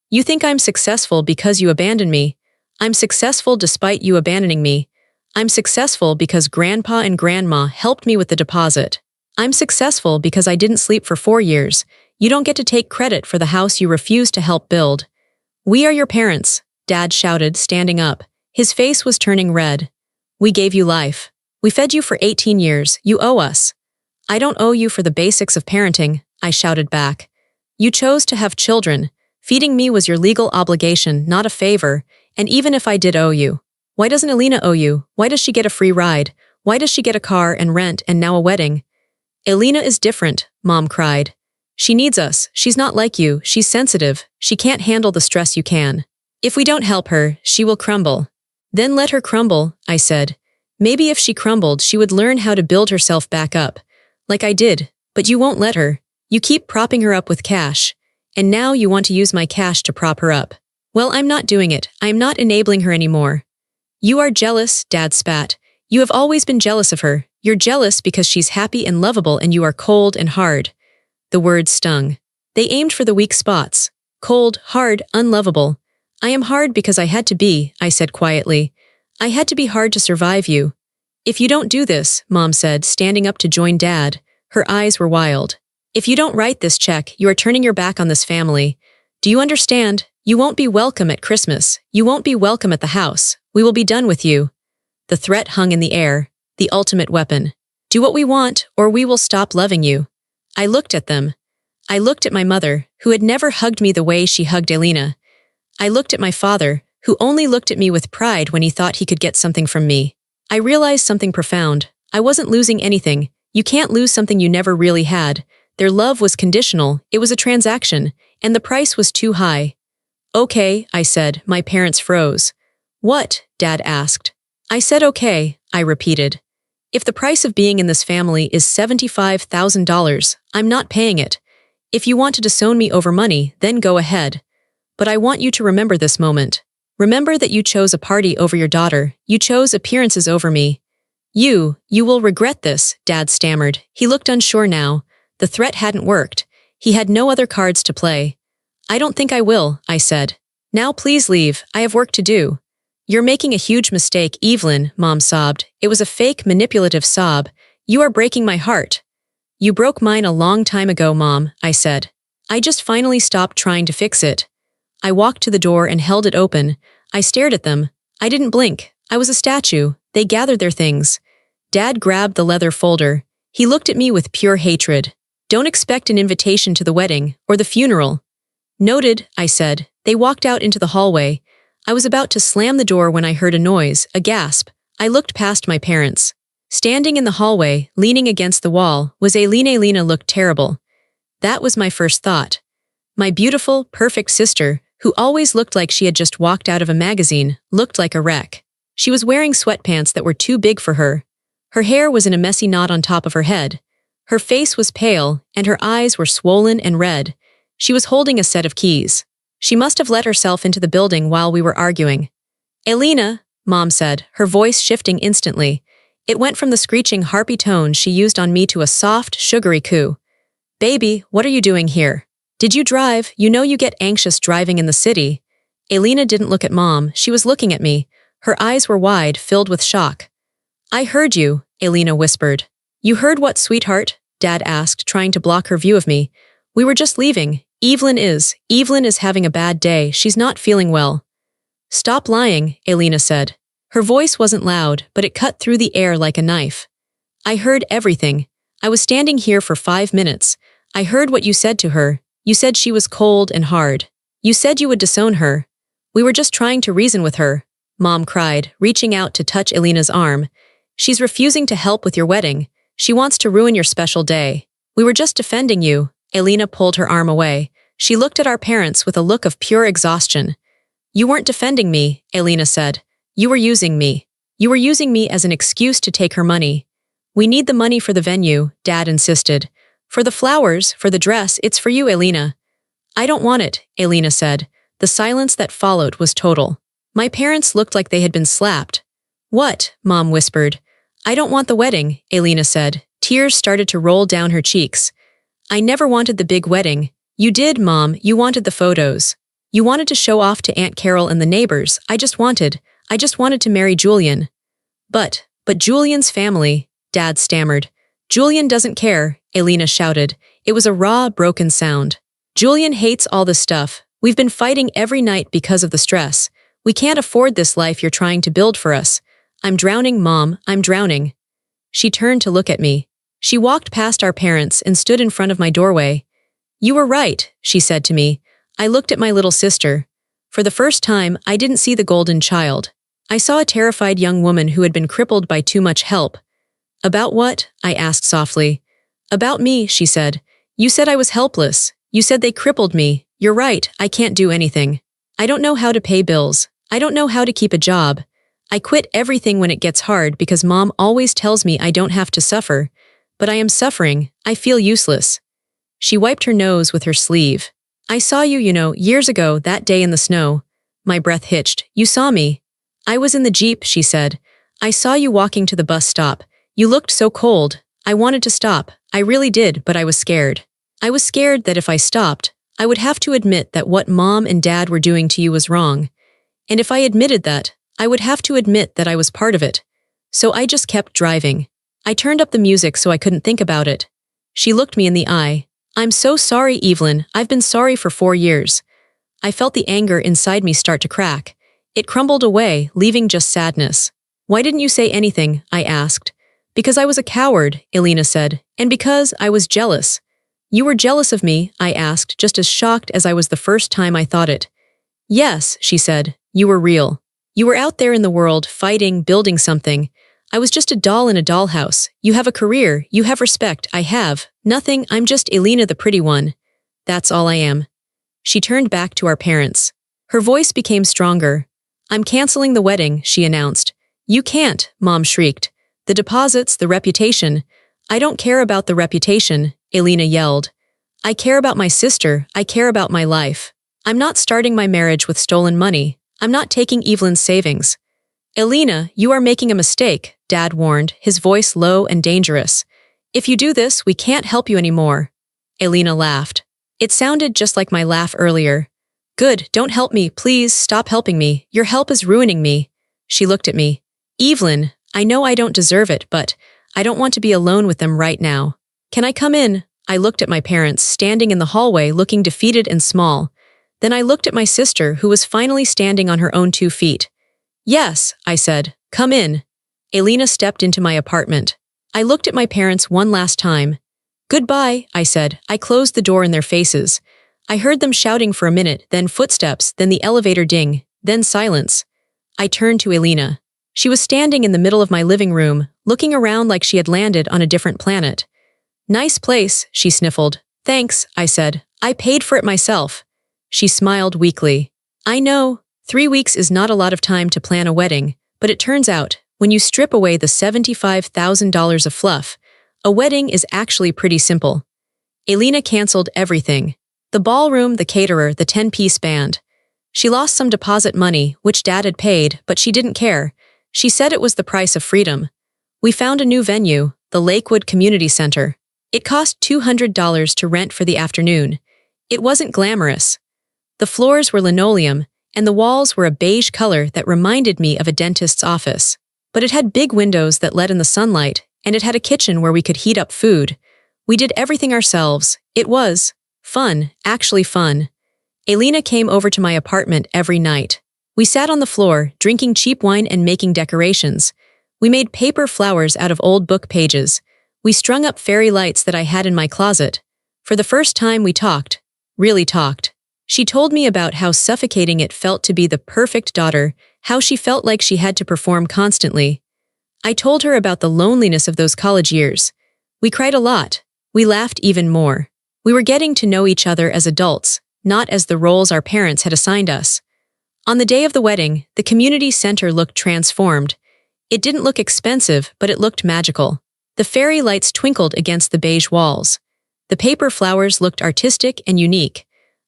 You think I'm successful because you abandoned me. I'm successful despite you abandoning me. I'm successful because Grandpa and Grandma helped me with the deposit. I'm successful because I didn't sleep for 4 years. You don't get to take credit for the house you refused to help build. We are your parents, Dad shouted, standing up. His face was turning red. We gave you life. We fed you for 18 years. You owe us. I don't owe you for the basics of parenting, I shouted back. You chose to have children. Feeding me was your legal obligation, not a favor, and even if I did owe you. Why doesn't Elena owe you? Why does she get a free ride? Why does she get a car and rent and now a wedding? Elena is different, Mom cried. She needs us. She's not like you. She's sensitive. She can't handle the stress you can. If we don't help her, she will crumble. Then let her crumble, I said. Maybe if she crumbled, she would learn how to build herself back up. Like I did, but you won't let her. You keep propping her up with cash. And now you want to use my cash to prop her up. Well, I'm not doing it. I am not enabling her anymore. You are jealous, Dad spat. You have always been jealous of her. You're jealous because she's happy and lovable and you are cold and hard. The words stung. They aimed for the weak spots. Cold, hard, unlovable. I am hard because I had to be, I said quietly. I had to be hard to survive you. If you don't do this, Mom said, standing up to join Dad. Her eyes were wild. If you don't write this check, you are turning your back on this family. Do you understand? You won't be welcome at Christmas. You won't be welcome at the house. We will be done with you. The threat hung in the air, the ultimate weapon. Do what we want, or we will stop loving you. I looked at them. I looked at my mother, who had never hugged me the way she hugged Elena. I looked at my father, who only looked at me with pride when he thought he could get something from me. I realized something profound. I wasn't losing anything. You can't lose something you never really had. Their love was conditional, it was a transaction, and the price was too high. Okay, I said. My parents froze. What? Dad asked. I said okay, I repeated. If the price of being in this family is $75,000, I'm not paying it. If you want to disown me over money, then go ahead. But I want you to remember this moment. Remember that you chose a party over your daughter. You chose appearances over me. You will regret this, Dad stammered. He looked unsure now. The threat hadn't worked. He had no other cards to play. I don't think I will, I said. Now please leave. I have work to do. You're making a huge mistake, Evelyn, Mom sobbed. It was a fake, manipulative sob. You are breaking my heart. You broke mine a long time ago, Mom, I said. I just finally stopped trying to fix it. I walked to the door and held it open. I stared at them. I didn't blink. I was a statue. They gathered their things. Dad grabbed the leather folder. He looked at me with pure hatred. Don't expect an invitation to the wedding or the funeral. Noted, I said. They walked out into the hallway. I was about to slam the door when I heard a noise, a gasp. I looked past my parents. Standing in the hallway, leaning against the wall, was Elena. Elena looked terrible. That was my first thought. My beautiful, perfect sister, who always looked like she had just walked out of a magazine, looked like a wreck. She was wearing sweatpants that were too big for her. Her hair was in a messy knot on top of her head. Her face was pale, and her eyes were swollen and red. She was holding a set of keys. She must have let herself into the building while we were arguing. Elena, Mom said, her voice shifting instantly. It went from the screeching harpy tone she used on me to a soft, sugary coo. Baby, what are you doing here? Did you drive? You know you get anxious driving in the city. Elena didn't look at Mom. She was looking at me. Her eyes were wide, filled with shock. I heard you, Elena whispered. You heard what, sweetheart? Dad asked, trying to block her view of me. We were just leaving. Evelyn is having a bad day. She's not feeling well. Stop lying, Elena said. Her voice wasn't loud, but it cut through the air like a knife. I heard everything. I was standing here for 5 minutes. I heard what you said to her. You said she was cold and hard. You said you would disown her. We were just trying to reason with her, Mom cried, reaching out to touch Elena's arm. She's refusing to help with your wedding. She wants to ruin your special day. We were just defending you. Elena pulled her arm away. She looked at our parents with a look of pure exhaustion. You weren't defending me, Elena said. You were using me. You were using me as an excuse to take her money. We need the money for the venue, Dad insisted. For the flowers, for the dress, it's for you, Elena. I don't want it, Elena said. The silence that followed was total. My parents looked like they had been slapped. What? Mom whispered. I don't want the wedding, Elena said. Tears started to roll down her cheeks. I never wanted the big wedding. You did, Mom. You wanted the photos. You wanted to show off to Aunt Carol and the neighbors. I just wanted to marry Julian. But Julian's family, Dad stammered. Julian doesn't care, Elena shouted. It was a raw, broken sound. Julian hates all this stuff. We've been fighting every night because of the stress. We can't afford this life you're trying to build for us. I'm drowning, Mom. I'm drowning. She turned to look at me. She walked past our parents and stood in front of my doorway. You were right, she said to me. I looked at my little sister. For the first time, I didn't see the golden child. I saw a terrified young woman who had been crippled by too much help. About what? I asked softly. About me, she said. You said I was helpless. You said they crippled me. You're right, I can't do anything. I don't know how to pay bills. I don't know how to keep a job. I quit everything when it gets hard because Mom always tells me I don't have to suffer. But I am suffering. I feel useless. She wiped her nose with her sleeve. I saw you, years ago, that day in the snow. My breath hitched. You saw me. I was in the Jeep, she said. I saw you walking to the bus stop. You looked so cold. I wanted to stop. I really did, but I was scared. I was scared that if I stopped, I would have to admit that what Mom and Dad were doing to you was wrong. And if I admitted that, I would have to admit that I was part of it. So I just kept driving. I turned up the music so I couldn't think about it. She looked me in the eye. I'm so sorry, Evelyn. I've been sorry for 4 years. I felt the anger inside me start to crack. It crumbled away, leaving just sadness. Why didn't you say anything? I asked. Because I was a coward, Elena said, and because I was jealous. You were jealous of me? I asked, just as shocked as I was the first time I thought it. Yes, she said. You were real. You were out there in the world, fighting, building something. I was just a doll in a dollhouse. You have a career. You have respect. I have. Nothing. I'm just Elena the pretty one. That's all I am. She turned back to our parents. Her voice became stronger. I'm canceling the wedding, she announced. You can't, Mom shrieked. The deposits, the reputation. I don't care about the reputation, Elena yelled. I care about my sister. I care about my life. I'm not starting my marriage with stolen money. I'm not taking Evelyn's savings. Elena, you are making a mistake, Dad warned, his voice low and dangerous. If you do this, we can't help you anymore. Elena laughed. It sounded just like my laugh earlier. Good, don't help me, please, stop helping me. Your help is ruining me. She looked at me. Evelyn, I know I don't deserve it, but I don't want to be alone with them right now. Can I come in? I looked at my parents, standing in the hallway, looking defeated and small. Then I looked at my sister, who was finally standing on her own 2 feet. Yes, I said, come in. Elena stepped into my apartment. I looked at my parents one last time. Goodbye, I said. I closed the door in their faces. I heard them shouting for a minute, then footsteps, then the elevator ding, then silence. I turned to Elena. She was standing in the middle of my living room, looking around like she had landed on a different planet. Nice place, she sniffled. Thanks, I said. I paid for it myself. She smiled weakly. I know, 3 weeks is not a lot of time to plan a wedding, but it turns out, when you strip away the $75,000 of fluff, a wedding is actually pretty simple. Elena canceled everything. The ballroom, the caterer, the 10-piece band. She lost some deposit money, which Dad had paid, but she didn't care. She said it was the price of freedom. We found a new venue, the Lakewood Community Center. It cost $200 to rent for the afternoon. It wasn't glamorous. The floors were linoleum, and the walls were a beige color that reminded me of a dentist's office. But it had big windows that let in the sunlight, and it had a kitchen where we could heat up food. We did everything ourselves. It was fun, actually fun. Elena came over to my apartment every night. We sat on the floor, drinking cheap wine and making decorations. We made paper flowers out of old book pages. We strung up fairy lights that I had in my closet. For the first time we talked. really talked. She told me about how suffocating it felt to be the perfect daughter, how she felt like she had to perform constantly. I told her about the loneliness of those college years. We cried a lot. We laughed even more. We were getting to know each other as adults, not as the roles our parents had assigned us. On the day of the wedding, the community center looked transformed. It didn't look expensive, but it looked magical. The fairy lights twinkled against the beige walls. The paper flowers looked artistic and unique.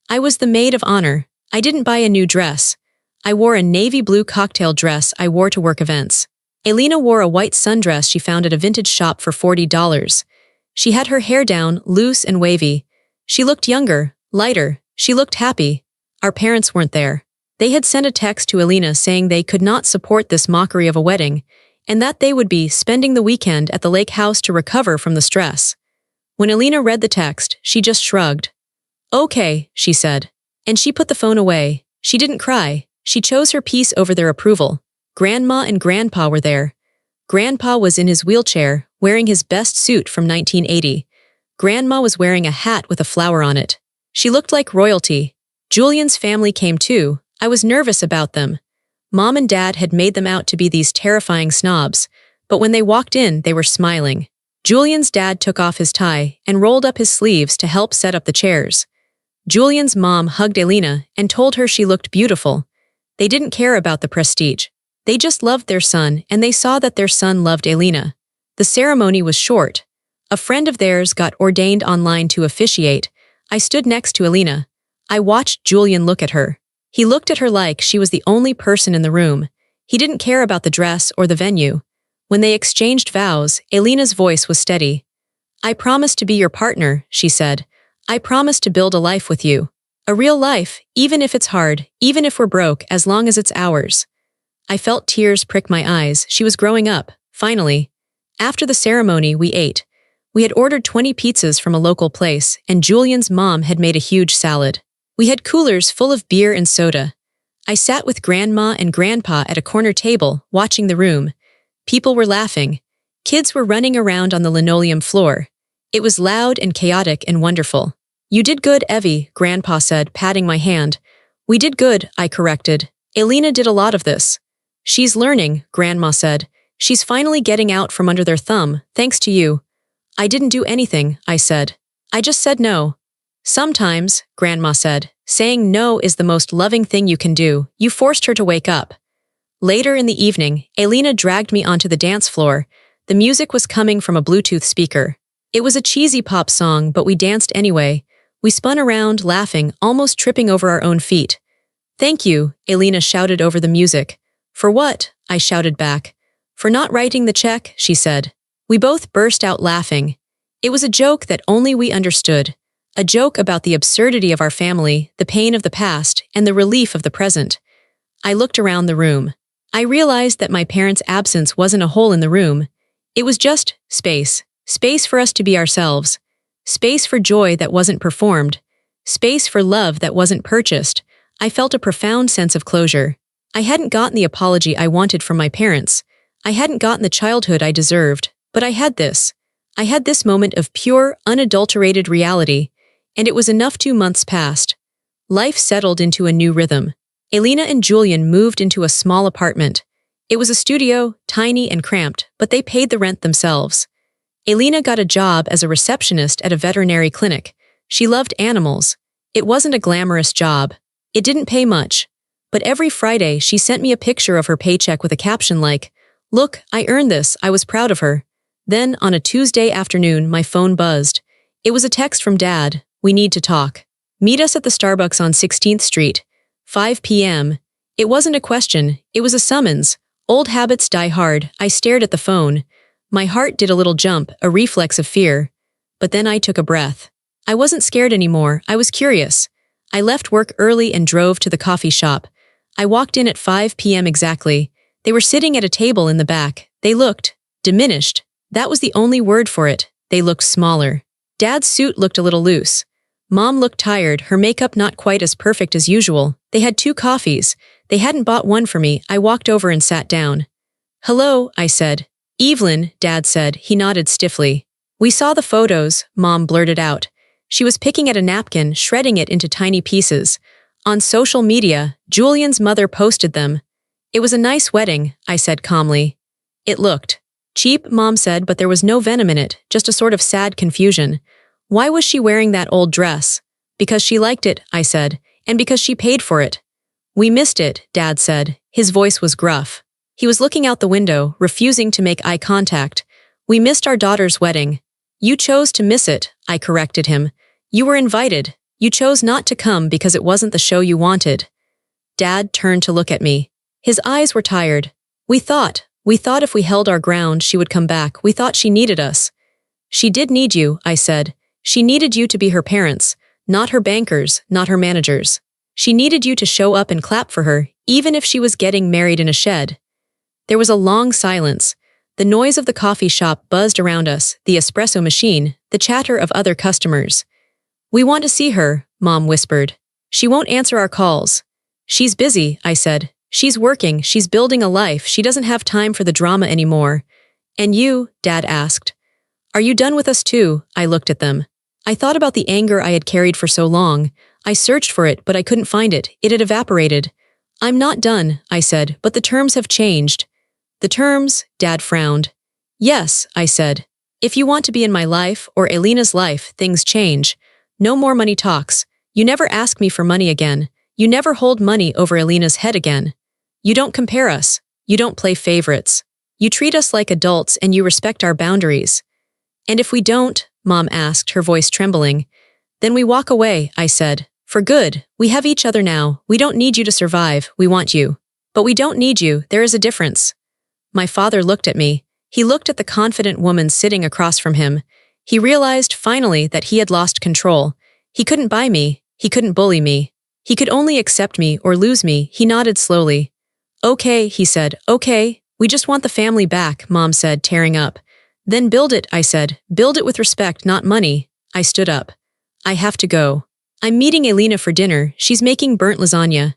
I was the maid of honor. I didn't buy a new dress. I wore a navy blue cocktail dress I wore to work events. Elena wore a white sundress she found at a vintage shop for $40. She had her hair down, loose and wavy. She looked younger, lighter. She looked happy. Our parents weren't there. They had sent a text to Elena saying they could not support this mockery of a wedding, and that they would be spending the weekend at the lake house to recover from the stress. When Elena read the text, she just shrugged. "Okay," she said. And she put the phone away. She didn't cry. She chose her peace over their approval. Grandma and Grandpa were there. Grandpa was in his wheelchair, wearing his best suit from 1980. Grandma was wearing a hat with a flower on it. She looked like royalty. Julian's family came too. I was nervous about them. Mom and Dad had made them out to be these terrifying snobs, but when they walked in, they were smiling. Julian's dad took off his tie and rolled up his sleeves to help set up the chairs. Julian's mom hugged Elena and told her she looked beautiful. They didn't care about the prestige. They just loved their son, and they saw that their son loved Elena. The ceremony was short. A friend of theirs got ordained online to officiate. I stood next to Elena. I watched Julian look at her. He looked at her like she was the only person in the room. He didn't care about the dress or the venue. When they exchanged vows, Elena's voice was steady. "I promise to be your partner," she said. "I promise to build a life with you. A real life, even if it's hard, even if we're broke, as long as it's ours." I felt tears prick my eyes. She was growing up, finally. After the ceremony, we ate. We had ordered 20 pizzas from a local place, and Julian's mom had made a huge salad. We had coolers full of beer and soda. I sat with Grandma and Grandpa at a corner table, watching the room. People were laughing. Kids were running around on the linoleum floor. It was loud and chaotic and wonderful. "You did good, Evie," Grandpa said, patting my hand. "We did good," I corrected. "Elena did a lot of this." "She's learning," Grandma said. "She's finally getting out from under their thumb, thanks to you." "I didn't do anything," I said. "I just said no." "Sometimes," Grandma said, "saying no is the most loving thing you can do. You forced her to wake up." Later in the evening, Elena dragged me onto the dance floor. The music was coming from a Bluetooth speaker. It was a cheesy pop song, but we danced anyway. We spun around, laughing, almost tripping over our own feet. "Thank you," Elena shouted over the music. "For what?" I shouted back. "For not writing the check," she said. We both burst out laughing. It was a joke that only we understood. A joke about the absurdity of our family, the pain of the past, and the relief of the present. I looked around the room. I realized that my parents' absence wasn't a hole in the room. It was just space. Space for us to be ourselves. Space for joy that wasn't performed. Space for love that wasn't purchased. I felt a profound sense of closure. I hadn't gotten the apology I wanted from my parents. I hadn't gotten the childhood I deserved. But I had this. I had this moment of pure, unadulterated reality. And it was enough. 2 months passed. Life settled into a new rhythm. Elena and Julian moved into a small apartment. It was a studio, tiny and cramped, but they paid the rent themselves. Elena got a job as a receptionist at a veterinary clinic. She loved animals. It wasn't a glamorous job. It didn't pay much. But every Friday she sent me a picture of her paycheck with a caption like, "Look, I earned this." I was proud of her. Then, on a Tuesday afternoon, my phone buzzed. It was a text from Dad. "We need to talk. Meet us at the Starbucks on 16th Street. 5 p.m. It wasn't a question, it was a summons. Old habits die hard. I stared at the phone. My heart did a little jump, a reflex of fear. But then I took a breath. I wasn't scared anymore, I was curious. I left work early and drove to the coffee shop. I walked in at 5 p.m. exactly. They were sitting at a table in the back. They looked diminished. That was the only word for it. They looked smaller. Dad's suit looked a little loose. Mom looked tired, her makeup not quite as perfect as usual. They had 2 coffees. They hadn't bought one for me. I walked over and sat down. "Hello," I said. "Evelyn," Dad said. He nodded stiffly. "We saw the photos," Mom blurted out. She was picking at a napkin, shredding it into tiny pieces. On social media, Julian's mother posted them. It was a nice wedding, I said calmly. It looked cheap, Mom said, but there was no venom in it, just a sort of sad confusion. Why was she wearing that old dress? Because she liked it, I said, and because she paid for it. We missed it, Dad said. His voice was gruff. He was looking out the window, refusing to make eye contact. We missed our daughter's wedding. You chose to miss it, I corrected him. You were invited. You chose not to come because it wasn't the show you wanted. Dad turned to look at me. His eyes were tired. We thought if we held our ground, she would come back. We thought she needed us. She did need you, I said. She needed you to be her parents, not her bankers, not her managers. She needed you to show up and clap for her, even if she was getting married in a shed. There was a long silence. The noise of the coffee shop buzzed around us, the espresso machine, the chatter of other customers. We want to see her, Mom whispered. She won't answer our calls. She's busy, I said. She's working, she's building a life, she doesn't have time for the drama anymore. And you, Dad asked. Are you done with us too? I looked at them. I thought about the anger I had carried for so long. I searched for it, but I couldn't find it. It had evaporated. I'm not done, I said, but the terms have changed. The terms? Dad frowned. Yes, I said. If you want to be in my life, or Elena's life, things change. No more money talks. You never ask me for money again. You never hold money over Elena's head again. You don't compare us. You don't play favorites. You treat us like adults and you respect our boundaries. And if we don't, Mom asked, her voice trembling. Then we walk away, I said. For good. We have each other now. We don't need you to survive. We want you. But we don't need you. There is a difference. My father looked at me. He looked at the confident woman sitting across from him. He realized, finally, that he had lost control. He couldn't buy me. He couldn't bully me. He could only accept me or lose me. He nodded slowly. Okay, he said. Okay. We just want the family back, Mom said, tearing up. Then build it, I said. Build it with respect, not money. I stood up. I have to go. I'm meeting Elena for dinner. She's making burnt lasagna.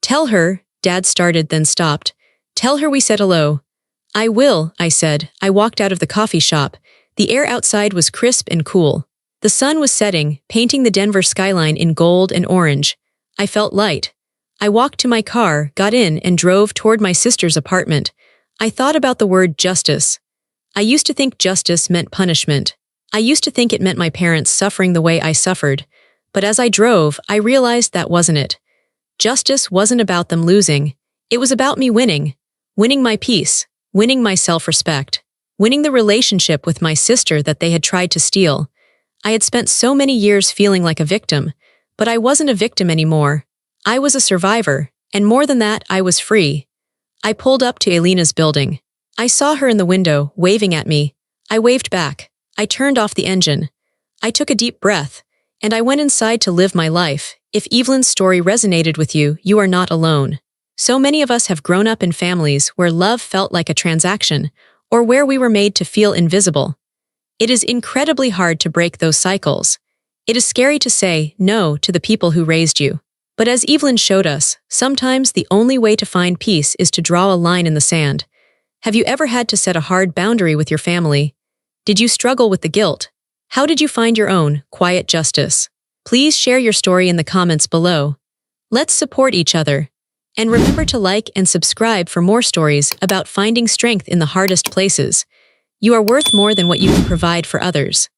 Tell her, Dad started then stopped. Tell her we said hello. I will, I said. I walked out of the coffee shop. The air outside was crisp and cool. The sun was setting, painting the Denver skyline in gold and orange. I felt light. I walked to my car, got in, and drove toward my sister's apartment. I thought about the word justice. I used to think justice meant punishment. I used to think it meant my parents suffering the way I suffered. But as I drove, I realized that wasn't it. Justice wasn't about them losing. It was about me winning. Winning my peace. Winning my self-respect. Winning the relationship with my sister that they had tried to steal. I had spent so many years feeling like a victim, but I wasn't a victim anymore. I was a survivor, and more than that, I was free. I pulled up to Elena's building. I saw her in the window, waving at me. I waved back. I turned off the engine. I took a deep breath, and I went inside to live my life. If Evelyn's story resonated with you, you are not alone. So many of us have grown up in families where love felt like a transaction, or where we were made to feel invisible. It is incredibly hard to break those cycles. It is scary to say no to the people who raised you. But as Evelyn showed us, sometimes the only way to find peace is to draw a line in the sand. Have you ever had to set a hard boundary with your family? Did you struggle with the guilt? How did you find your own quiet justice? Please share your story in the comments below. Let's support each other. And remember to like and subscribe for more stories about finding strength in the hardest places. You are worth more than what you can provide for others.